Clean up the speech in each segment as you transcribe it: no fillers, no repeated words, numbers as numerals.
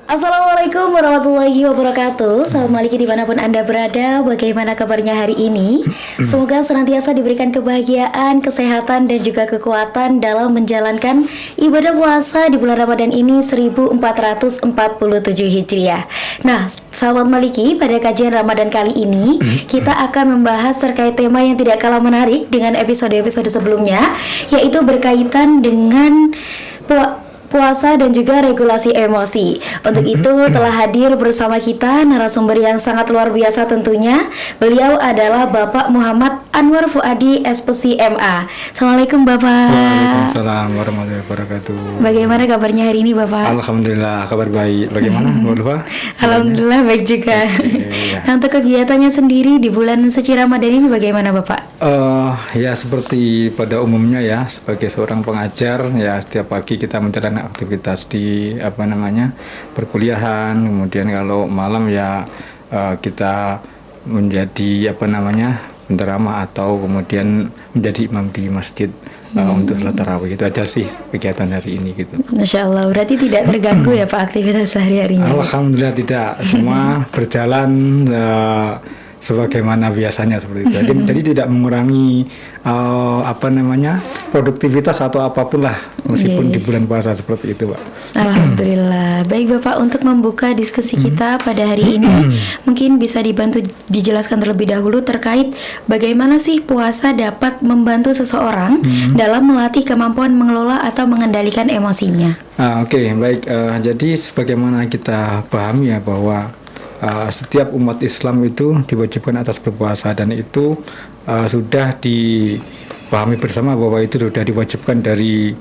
Assalamualaikum warahmatullahi wabarakatuh. Salam maliki dimanapun Anda berada. Bagaimana kabarnya hari ini? Semoga senantiasa diberikan kebahagiaan, kesehatan, dan juga kekuatan dalam menjalankan ibadah puasa di bulan Ramadan ini 1447 Hijriah. Nah, sahabat maliki, pada kajian Ramadan kali ini kita akan membahas terkait tema yang tidak kalah menarik dengan episode-episode sebelumnya, yaitu berkaitan dengan puasa dan juga regulasi emosi. Untuk itu telah hadir bersama kita narasumber yang sangat luar biasa tentunya. Beliau adalah Bapak Muhammad Anwar Fuadi, SPSI MA. Assalamualaikum Bapak. Waalaikumsalam warahmatullahi wabarakatuh. Bagaimana kabarnya hari ini Bapak? Alhamdulillah kabar baik. Bagaimana Bu Lufa? Alhamdulillah baik juga. Nah, untuk kegiatannya sendiri di bulan suci Ramadan ini bagaimana Bapak? Ya seperti pada umumnya ya, sebagai seorang pengajar ya, setiap pagi kita menjalani aktivitas di perkuliahan, kemudian kalau malam ya kita menjadi penceramah atau kemudian menjadi imam di masjid untuk sholat tarawih. Itu aja sih kegiatan hari ini gitu. Masya Allah, berarti tidak terganggu ya Pak aktivitas sehari-harinya? Alhamdulillah tidak, semua berjalan sebagaimana biasanya seperti itu. Jadi tidak mengurangi produktivitas atau apapun lah, meskipun di bulan puasa seperti itu, Pak. Alhamdulillah. Baik Bapak, untuk membuka diskusi kita pada hari ini, mungkin bisa dibantu dijelaskan terlebih dahulu terkait bagaimana sih puasa dapat membantu seseorang dalam melatih kemampuan mengelola atau mengendalikan emosinya. Oke, baik. Jadi sebagaimana kita pahami ya bahwa setiap umat Islam itu diwajibkan atas berpuasa, dan itu sudah dipahami bersama bahwa itu sudah diwajibkan dari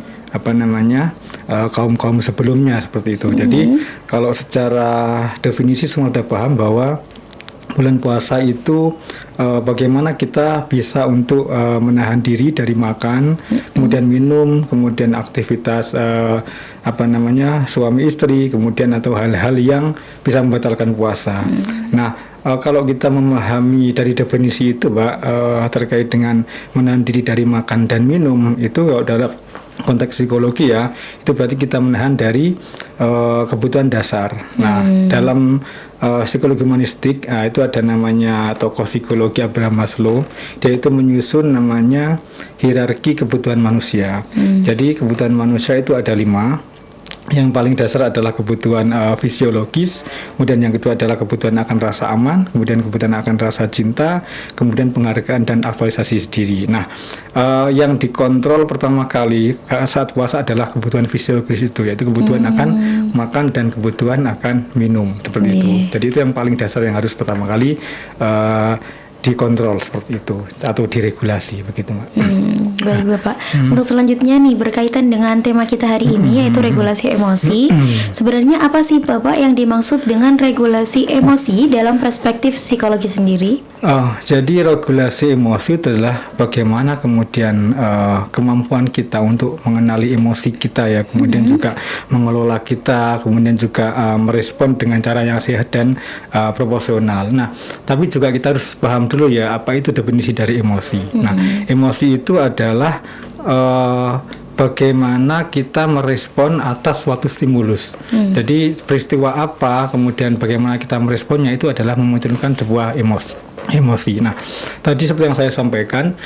kaum-kaum sebelumnya seperti itu. Jadi kalau secara definisi semua sudah paham bahwa bulan puasa itu bagaimana kita bisa untuk menahan diri dari makan, kemudian minum, kemudian aktivitas suami istri, kemudian atau hal-hal yang bisa membatalkan puasa. Nah, kalau kita memahami dari definisi itu, Pak, terkait dengan menahan diri dari makan dan minum, itu dalam konteks psikologi ya, itu berarti kita menahan dari kebutuhan dasar. Nah, dalam psikologi humanistik itu ada namanya tokoh psikologi Abraham Maslow. Dia itu menyusun namanya hierarki kebutuhan manusia. Jadi kebutuhan manusia itu ada 5. Yang paling dasar adalah kebutuhan fisiologis, kemudian yang kedua adalah kebutuhan akan rasa aman, kemudian kebutuhan akan rasa cinta, kemudian penghargaan dan aktualisasi diri. Nah, yang dikontrol pertama kali saat puasa adalah kebutuhan fisiologis itu, yaitu kebutuhan akan makan dan kebutuhan akan minum, seperti itu. Jadi itu yang paling dasar yang harus pertama kali dikontrol seperti itu atau diregulasi begitu, Mbak. Baik Bapak. Untuk selanjutnya nih, berkaitan dengan tema kita hari ini yaitu regulasi emosi. Sebenarnya apa sih Bapak yang dimaksud dengan regulasi emosi dalam perspektif psikologi sendiri? Jadi regulasi emosi adalah bagaimana kemudian kemampuan kita untuk mengenali emosi kita ya, kemudian juga mengelola kita, kemudian juga merespon dengan cara yang sehat dan proporsional. Nah, tapi juga kita harus paham dulu ya, apa itu definisi dari emosi. Nah, emosi itu adalah bagaimana kita merespon atas suatu stimulus. Jadi peristiwa apa, kemudian bagaimana kita meresponnya, itu adalah memunculkan sebuah emosi. Nah, tadi seperti yang saya sampaikan,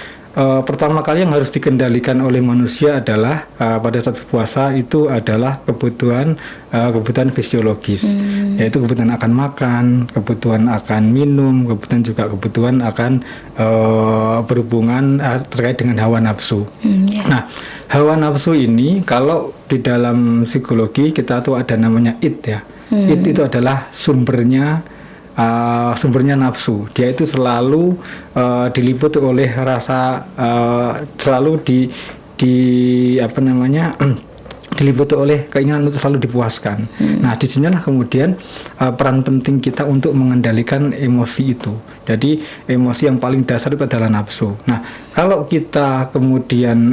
pertama kali yang harus dikendalikan oleh manusia adalah pada saat berpuasa itu adalah kebutuhan fisiologis, yaitu kebutuhan akan makan, kebutuhan akan minum, kebutuhan akan berhubungan terkait dengan hawa nafsu. Nah, hawa nafsu ini kalau di dalam psikologi kita tuh ada namanya id ya. Id itu adalah sumbernya nafsu. Dia itu selalu diliputi oleh rasa, selalu diliputi oleh keinginan untuk selalu dipuaskan. Nah, disinilah kemudian peran penting kita untuk mengendalikan emosi itu. Jadi emosi yang paling dasar itu adalah nafsu. Nah, kalau kita kemudian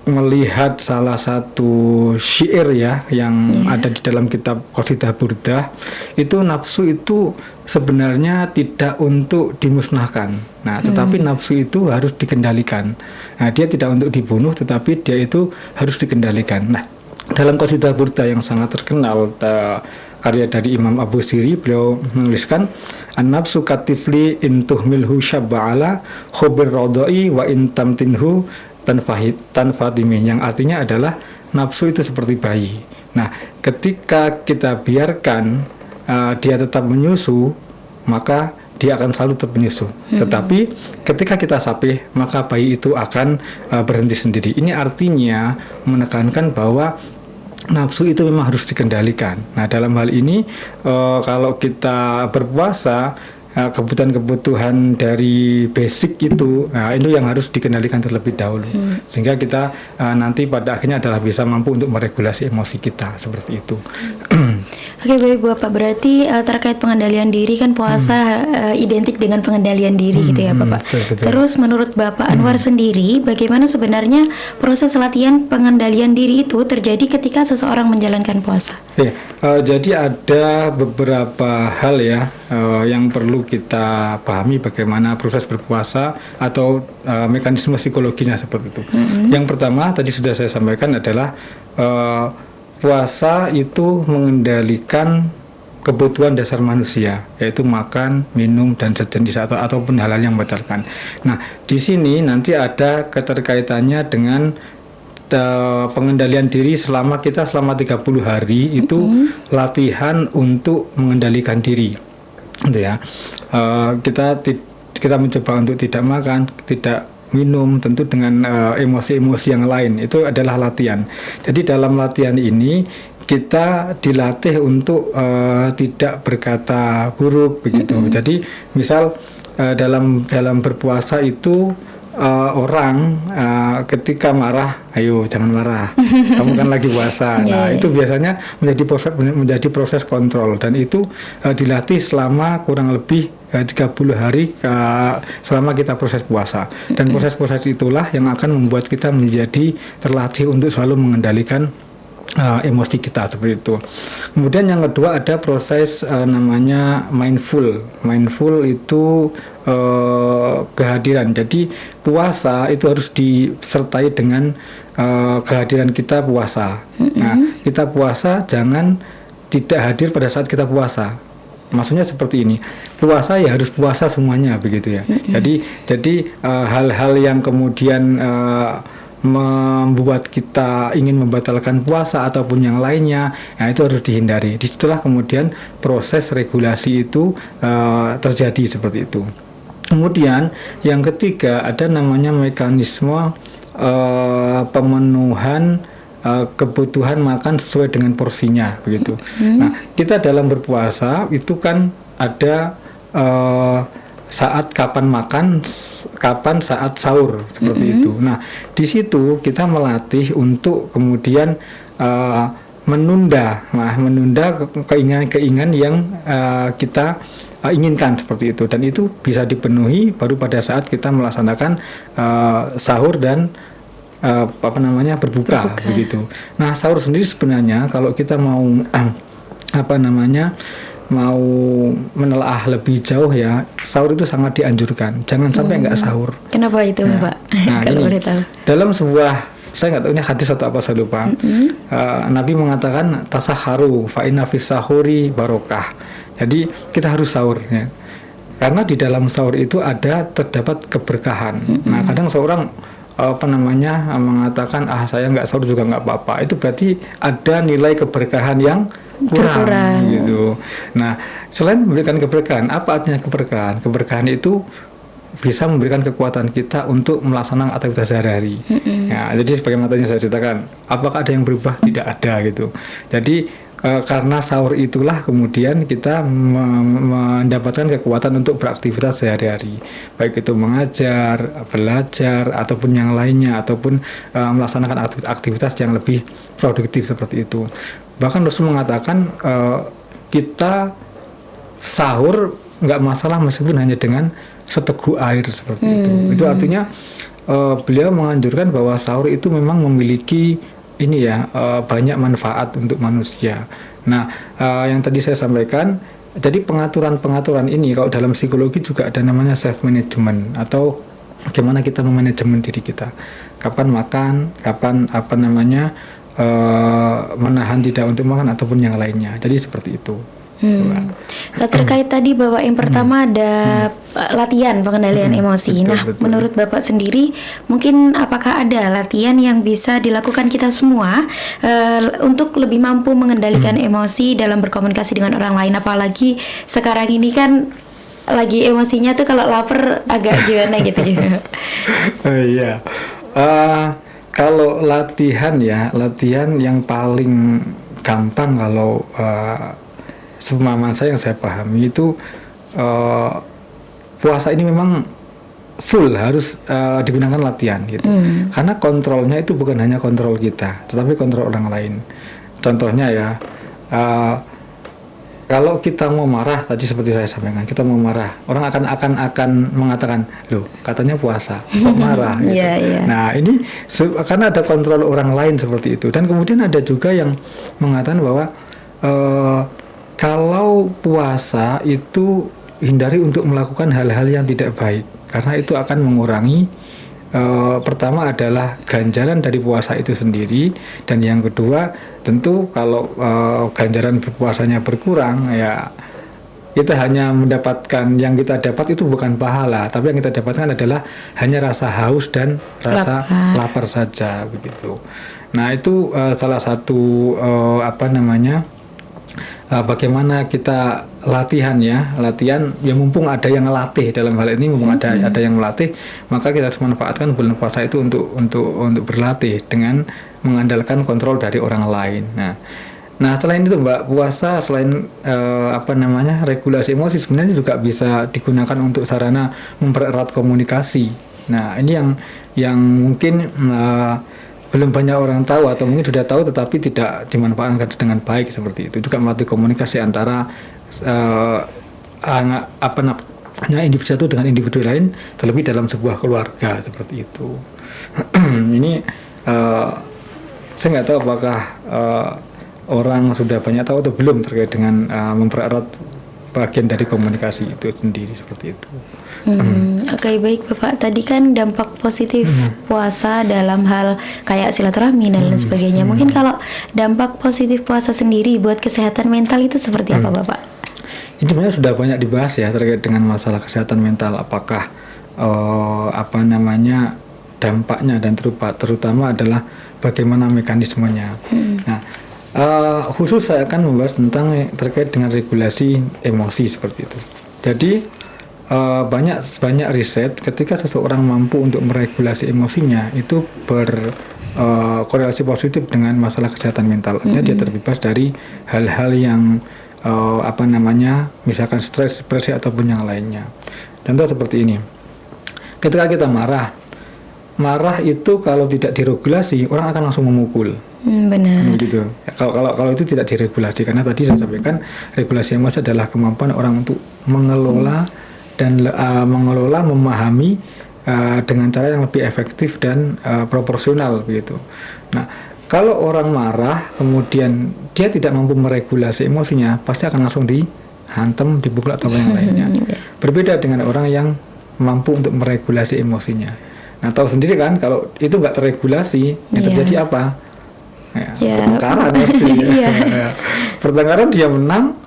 melihat salah satu syair ya yang ada di dalam kitab Qasidah Burdah, itu nafsu itu sebenarnya tidak untuk dimusnahkan. Nah, tetapi nafsu itu harus dikendalikan. Nah, dia tidak untuk dibunuh, tetapi dia itu harus dikendalikan. Nah, dalam Qasidah Burda yang sangat terkenal, karya dari Imam Abu Siri, beliau menuliskan an-nafsu katifli in tuhmilhu syab'ala khubir radai wa in tamtinhu tanfadimi, yang artinya adalah nafsu itu seperti bayi. Nah, ketika kita biarkan dia tetap menyusu, maka dia akan selalu tetap menyusu. Tetapi ketika kita sapih, maka bayi itu akan berhenti sendiri. Ini artinya menekankan bahwa nafsu itu memang harus dikendalikan. Nah, dalam hal ini kalau kita berpuasa, kebutuhan-kebutuhan dari basic itu, itu yang harus dikendalikan terlebih dahulu, sehingga kita nanti pada akhirnya adalah bisa mampu untuk meregulasi emosi kita seperti itu. Oke, baik Bapak, berarti terkait pengendalian diri kan puasa identik dengan pengendalian diri gitu ya Bapak. Betul. Terus menurut Bapak Anwar sendiri, bagaimana sebenarnya proses latihan pengendalian diri itu terjadi ketika seseorang menjalankan puasa? Jadi ada beberapa hal ya yang perlu kita pahami bagaimana proses berpuasa atau mekanisme psikologinya seperti itu. Yang pertama tadi sudah saya sampaikan adalah puasa itu mengendalikan kebutuhan dasar manusia, yaitu makan, minum, dan sejenis ataupun hal-hal yang membatalkan. Nah, di sini nanti ada keterkaitannya dengan pengendalian diri selama 30 hari itu latihan untuk mengendalikan diri, gitu ya. Kita mencoba untuk tidak makan, tidak minum, tentu dengan emosi-emosi yang lain, itu adalah latihan. Jadi dalam latihan ini kita dilatih untuk tidak berkata buruk begitu. Jadi misal dalam berpuasa itu orang ketika marah, ayo jangan marah, kamu kan lagi puasa. Nah, itu biasanya menjadi proses kontrol, dan itu dilatih selama kurang lebih 30 hari selama kita proses puasa. Dan proses-proses itulah yang akan membuat kita menjadi terlatih untuk selalu mengendalikan emosi kita seperti itu. Kemudian yang kedua ada proses namanya mindful. Mindful itu kehadiran. Jadi puasa itu harus disertai dengan kehadiran kita puasa. Nah, kita puasa jangan tidak hadir pada saat kita puasa. Maksudnya seperti ini, puasa ya harus puasa semuanya begitu ya. Jadi hal-hal yang kemudian membuat kita ingin membatalkan puasa ataupun yang lainnya, nah itu harus dihindari. Disitulah kemudian proses regulasi itu terjadi seperti itu. Kemudian yang ketiga ada namanya mekanisme pemenuhan kebutuhan makan sesuai dengan porsinya begitu. Nah, kita dalam berpuasa itu kan ada saat kapan makan, kapan saat sahur seperti itu. Nah, di situ kita melatih untuk kemudian menunda keinginan-keinginan yang kita inginkan seperti itu, dan itu bisa dipenuhi baru pada saat kita melaksanakan sahur dan berbuka begitu. Nah, sahur sendiri sebenarnya kalau kita mau mau menelaah lebih jauh ya, sahur itu sangat dianjurkan. Jangan sampai nggak sahur. Kenapa itu, Pak? Kalau boleh tahu. Dalam sebuah, saya nggak tahu ini hadis atau apa, saya lupa. Nabi mengatakan tasaharu fa inna fis sahuri barokah. Jadi kita harus sahur ya. Karena di dalam sahur itu terdapat keberkahan. Nah, kadang seorang mengatakan saya nggak sahur juga nggak apa-apa, itu berarti ada nilai keberkahan yang kurang gitu. Nah, selain memberikan keberkahan, apa artinya keberkahan? Keberkahan itu bisa memberikan kekuatan kita untuk melaksanakan aktivitas sehari-hari. Ya, jadi sebagaimana tadi saya ceritakan, apakah ada yang berubah? Tidak ada gitu. Jadi karena sahur itulah kemudian kita mendapatkan kekuatan untuk beraktivitas sehari-hari, baik itu mengajar, belajar, ataupun yang lainnya, ataupun melaksanakan aktivitas yang lebih produktif seperti itu. Bahkan Rasul mengatakan kita sahur nggak masalah meskipun hanya dengan seteguk air seperti itu. Itu artinya beliau menganjurkan bahwa sahur itu memang memiliki banyak manfaat untuk manusia. Nah, yang tadi saya sampaikan, jadi pengaturan-pengaturan ini kalau dalam psikologi juga ada namanya self management, atau bagaimana kita memanajemen diri kita. Kapan makan, kapan menahan tidak untuk makan ataupun yang lainnya. Jadi seperti itu. Terkait tadi bahwa yang pertama ada latihan pengendalian emosi. Betul. Menurut Bapak sendiri, mungkin apakah ada latihan yang bisa dilakukan kita semua untuk lebih mampu mengendalikan emosi dalam berkomunikasi dengan orang lain? Apalagi sekarang ini kan lagi emosinya tuh kalau lapar agak gimana gitu. Iya. Kalau latihan yang paling gampang kalau semaman saya yang saya pahami itu puasa ini memang full harus digunakan latihan gitu. Karena kontrolnya itu bukan hanya kontrol kita, tetapi kontrol orang lain. Contohnya ya, kalau kita mau marah, tadi seperti saya sampaikan, kita mau marah, orang akan mengatakan, loh katanya puasa, kok marah? Gitu. Nah ini karena ada kontrol orang lain seperti itu. Dan kemudian ada juga yang mengatakan bahwa kalau puasa itu hindari untuk melakukan hal-hal yang tidak baik, karena itu akan mengurangi pertama adalah ganjaran dari puasa itu sendiri, dan yang kedua tentu kalau ganjaran berpuasanya berkurang ya kita hanya mendapatkan, yang kita dapat itu bukan pahala, tapi yang kita dapatkan adalah hanya rasa haus dan rasa lapar saja begitu. Nah itu salah satu bagaimana kita latihan ya mumpung ada yang melatih dalam hal ini, mumpung ada yang melatih, maka kita harus manfaatkan bulan puasa itu untuk berlatih dengan mengandalkan kontrol dari orang lain. Nah selain itu Mbak, puasa selain regulasi emosi sebenarnya juga bisa digunakan untuk sarana mempererat komunikasi. Nah ini yang mungkin belum banyak orang tahu atau mungkin sudah tahu tetapi tidak dimanfaatkan dengan baik seperti itu. Juga melatih komunikasi antara individu satu dengan individu lain, terlebih dalam sebuah keluarga seperti itu. Ini saya nggak tahu apakah orang sudah banyak tahu atau belum terkait dengan mempererat bagian dari komunikasi itu sendiri seperti itu. Oke, baik Bapak. Tadi kan dampak positif puasa dalam hal kayak silaturahmi dan lain sebagainya. Mungkin kalau dampak positif puasa sendiri buat kesehatan mental itu seperti apa Bapak? Ini sebenarnya sudah banyak dibahas ya terkait dengan masalah kesehatan mental. Apakah dampaknya dan terutama adalah bagaimana mekanismenya. Nah, khusus saya akan membahas tentang terkait dengan regulasi emosi seperti itu. Jadi banyak riset ketika seseorang mampu untuk meregulasi emosinya itu berkorelasi positif dengan masalah kesehatan mental. Artinya dia terbebas dari hal-hal yang misalkan stres, depresi ataupun yang lainnya. Contoh seperti ini. Ketika kita marah itu kalau tidak diregulasi orang akan langsung memukul. Benar. Gitu. Kalau itu tidak diregulasi, karena tadi saya sampaikan regulasi emosi adalah kemampuan orang untuk mengelola dan memahami dengan cara yang lebih efektif dan proporsional begitu. Nah, kalau orang marah kemudian dia tidak mampu meregulasi emosinya, pasti akan langsung dihantam, dipukul atau yang lainnya. Berbeda dengan orang yang mampu untuk meregulasi emosinya. Nah, tahu sendiri kan kalau itu nggak terregulasi, yang terjadi apa? Pertengkaran pertengkaran, dia menang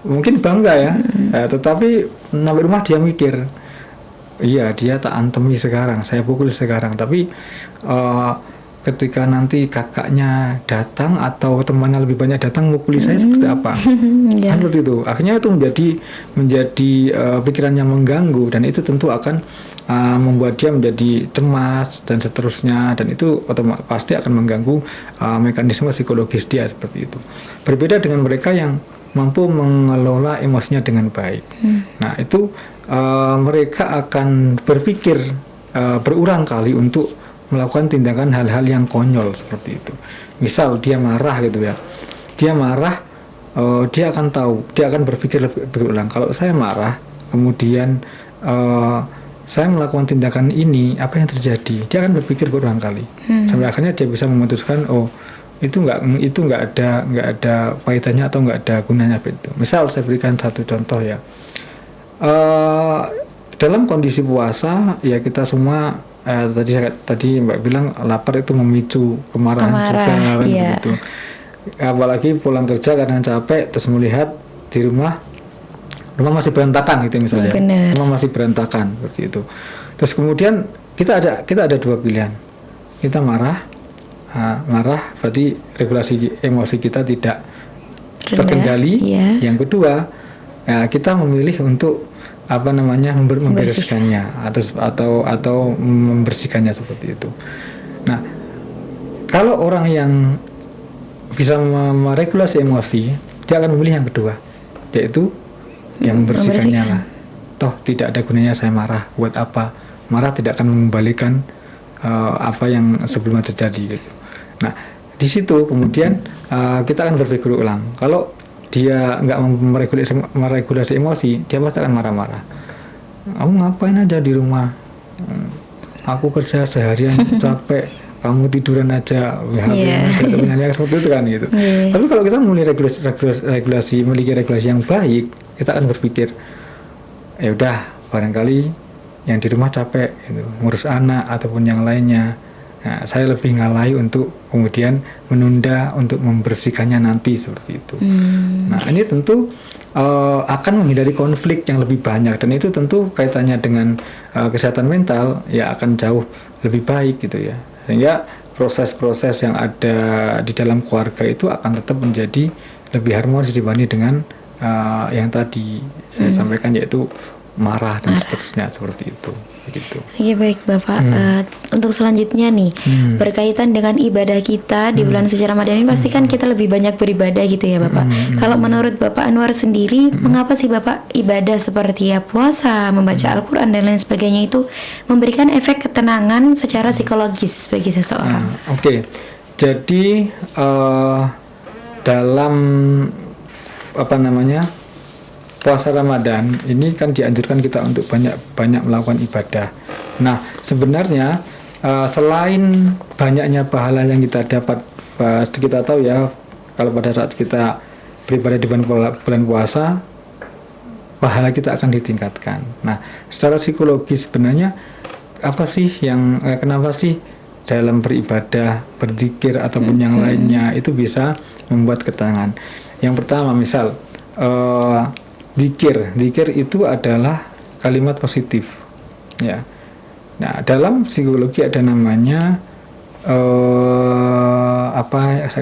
mungkin bangga ya, tetapi sampai rumah dia mikir, iya dia tak antemi sekarang, saya pukul sekarang, tapi ketika nanti kakaknya datang atau temannya lebih banyak datang mukuli saya seperti apa? Kan seperti itu. Akhirnya itu menjadi pikiran yang mengganggu, dan itu tentu akan membuat dia menjadi cemas dan seterusnya, dan itu pasti akan mengganggu mekanisme psikologis dia seperti itu. Berbeda dengan mereka yang mampu mengelola emosinya dengan baik. Nah itu mereka akan berpikir berulang kali untuk melakukan tindakan hal-hal yang konyol seperti itu. Misal dia marah gitu ya, dia marah, dia akan tahu, dia akan berpikir berulang, kalau saya marah kemudian saya melakukan tindakan ini, apa yang terjadi? Dia akan berpikir berulang kali sampai akhirnya dia bisa memutuskan, oh itu nggak ada kaitannya atau nggak ada gunanya itu. Misal saya berikan satu contoh ya, dalam kondisi puasa ya kita semua tadi Mbak bilang lapar itu memicu kemarahan juga kan iya. begitu. Apalagi pulang kerja karena capek terus melihat di rumah masih berantakan gitu misalnya. Bener. Rumah masih berantakan seperti itu. Terus kemudian kita ada dua pilihan. Kita marah berarti regulasi emosi kita tidak terkendali. Iya. Yang kedua, kita memilih untuk membereskannya atau membersihkannya seperti itu. Nah, kalau orang yang bisa meregulasi emosi, dia akan memilih yang kedua, yaitu yang membersihkannya lah. Toh tidak ada gunanya saya marah, buat apa? Marah tidak akan mengembalikan apa yang sebelumnya terjadi gitu. Nah, di situ kemudian kita akan berpikir ulang. Kalau dia nggak meregulasi emosi, dia pasti akan marah-marah. Kamu ngapain aja di rumah? Aku kerja seharian capek, kamu tiduran aja, seperti itu kan gitu. Tapi kalau kita memiliki regulasi yang baik, kita akan berpikir, ya udah, barangkali yang di rumah capek, gitu, ngurus anak ataupun yang lainnya. Nah, saya lebih ngalai untuk kemudian menunda untuk membersihkannya nanti seperti itu. Nah, ini tentu akan menghindari konflik yang lebih banyak, dan itu tentu kaitannya dengan kesehatan mental ya akan jauh lebih baik gitu ya. Sehingga proses-proses yang ada di dalam keluarga itu akan tetap menjadi lebih harmonis dibanding dengan yang tadi saya sampaikan, yaitu marah dan seterusnya seperti itu. Begitu. Oke, baik Bapak. Untuk selanjutnya nih, berkaitan dengan ibadah kita di bulan suci Ramadan ini, pasti kan kita lebih banyak beribadah gitu ya Bapak. Kalau menurut Bapak Anwar sendiri, mengapa sih Bapak ibadah seperti ya puasa, membaca Al-Quran dan lain sebagainya itu memberikan efek ketenangan secara psikologis bagi seseorang? Oke. Jadi dalam puasa Ramadan ini kan dianjurkan kita untuk banyak melakukan ibadah. Nah, sebenarnya selain banyaknya pahala yang kita dapat, kita tahu ya, kalau pada saat kita beribadah di bulan puasa, pahala kita akan ditingkatkan. Nah, secara psikologis sebenarnya apa sih kenapa sih dalam beribadah, berzikir ataupun yang lainnya itu bisa membuat ketenangan? Yang pertama, misal Zikir itu adalah kalimat positif, ya. Nah, dalam psikologi ada namanya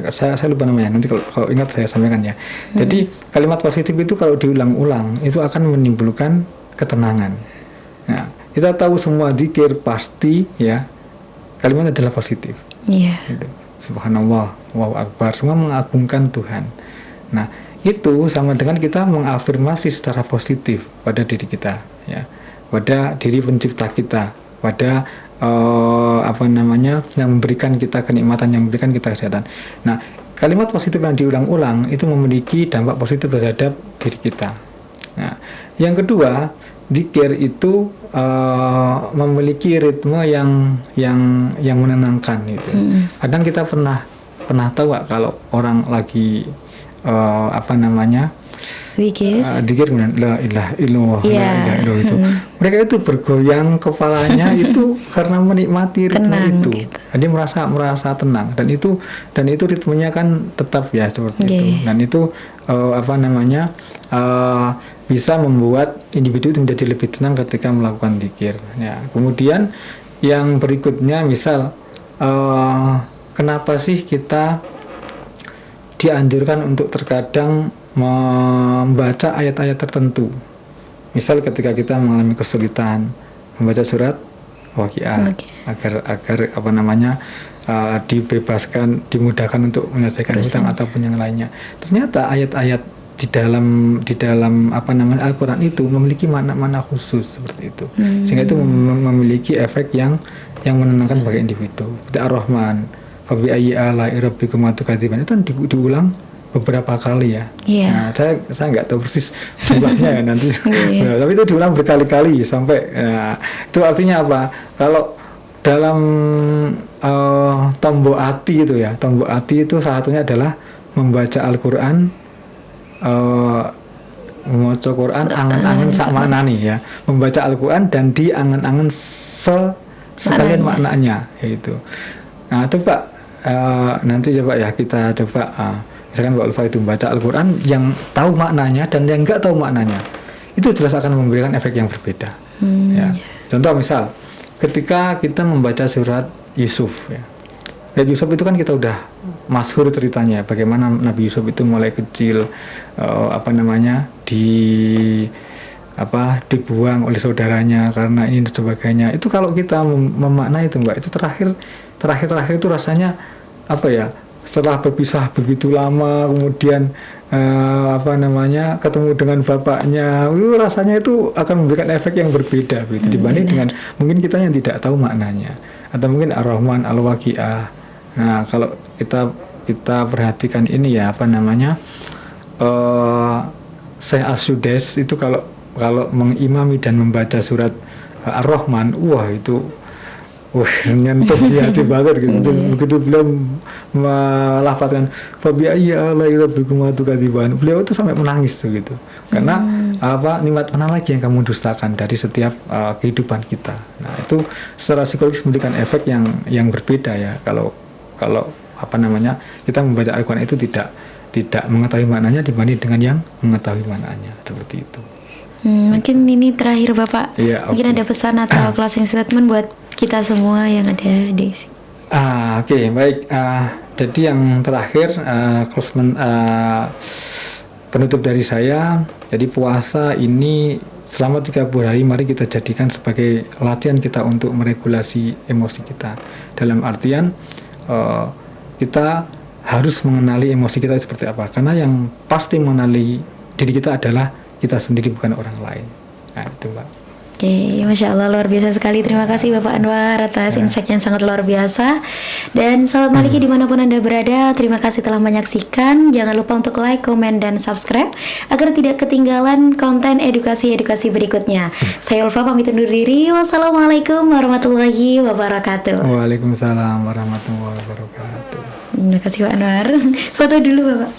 saya lupa namanya. Nanti kalau ingat saya sampaikan ya. Jadi kalimat positif itu kalau diulang-ulang itu akan menimbulkan ketenangan. Nah, kita tahu semua zikir pasti ya kalimat adalah positif. Iya. Gitu. Subhanallah, Allahu Akbar, semua mengagungkan Tuhan. Nah, itu sama dengan kita mengafirmasi secara positif pada diri kita, ya, pada diri pencipta kita, pada yang memberikan kita kenikmatan, yang memberikan kita kesehatan. Nah, kalimat positif yang diulang-ulang itu memiliki dampak positif terhadap diri kita. Nah, yang kedua, zikir itu memiliki ritme yang menenangkan gitu. Kadang kita pernah tahu gak kalau orang lagi zikir la ilaha illallah itu mereka itu bergoyang kepalanya itu karena menikmati ritme itu gitu. Jadi merasa tenang, dan itu ritmenya kan tetap ya seperti itu, dan itu bisa membuat individu itu menjadi lebih tenang ketika melakukan zikir ya. Kemudian yang berikutnya, misal kenapa sih kita dianjurkan untuk terkadang membaca ayat-ayat tertentu. Misal ketika kita mengalami kesulitan, membaca surat Waqiah agar dibebaskan, dimudahkan untuk menyelesaikan hutang ataupun yang lainnya. Ternyata ayat-ayat di dalam Al-Quran itu memiliki makna-makna khusus seperti itu. Sehingga itu memiliki efek yang menenangkan bagi individu. Ar-Rahman, Fabi ayyi ala'i rabbikuma tukadziban, itu kan diulang beberapa kali ya. Nah, saya nggak tahu persis jumlahnya ya nanti. Tapi itu diulang berkali-kali sampai itu artinya apa? Kalau dalam tombok ati itu ya, tombok ati itu salah satunya adalah membaca Al-Quran, membaca Quran angen-angen sak manani ya, membaca Al-Quran dan diangen-angen sekalian maknanya itu. Nah, coba nanti coba ya kita coba misalkan Mbak Ulfa itu baca Al-Quran yang tahu maknanya dan yang nggak tahu maknanya, itu jelas akan memberikan efek yang berbeda. Ya. Contoh misal ketika kita membaca surat Yusuf ya. Yusuf itu kan kita udah masyhur ceritanya bagaimana Nabi Yusuf itu mulai kecil dibuang oleh saudaranya karena ini dan sebagainya. Itu kalau kita memaknai itu Mbak, itu terakhir itu rasanya setelah berpisah begitu lama kemudian ketemu dengan bapaknya, itu rasanya itu akan memberikan efek yang berbeda gitu, dibanding dengan mungkin kita yang tidak tahu maknanya, atau mungkin Ar-Rahman Al-Waqi'ah. Nah, kalau kita perhatikan ini ya Syekh As-Sudais itu kalau mengimami dan membaca surat Ar-Rahman, itu nyentuh di hati banget gitu. Begitu beliau melafazkan fabi ayyi ala'i rabbikuma tukadziban, beliau itu sampai menangis tuh gitu. Karena nikmat mana lagi yang kamu dustakan dari setiap kehidupan kita. Nah, itu secara psikologis memberikan efek yang berbeda ya. Kalau kita membaca Al-Quran itu tidak mengetahui maknanya dibanding dengan yang mengetahui maknanya, seperti itu. Mungkin ini terakhir Bapak. Ya, mungkin ada pesan atau closing statement buat kita semua yang ada di sini. Baik. Jadi yang terakhir penutup dari saya. Jadi puasa ini selama 30 hari mari kita jadikan sebagai latihan kita untuk meregulasi emosi kita. Dalam artian kita harus mengenali emosi kita seperti apa, karena yang pasti mengenali diri kita adalah kita sendiri, bukan orang lain. Nah, itu Mbak. Oke, Masya Allah, luar biasa sekali. Terima kasih Bapak Anwar atas insight yang sangat luar biasa. Dan sahabat Maliki dimanapun Anda berada, terima kasih telah menyaksikan. Jangan lupa untuk like, komen, dan subscribe agar tidak ketinggalan konten edukasi-edukasi berikutnya. Saya Ulfa pamit undur diri. Wassalamualaikum warahmatullahi wabarakatuh. Waalaikumsalam warahmatullahi wabarakatuh. Terima kasih Pak Anwar. Foto dulu Bapak.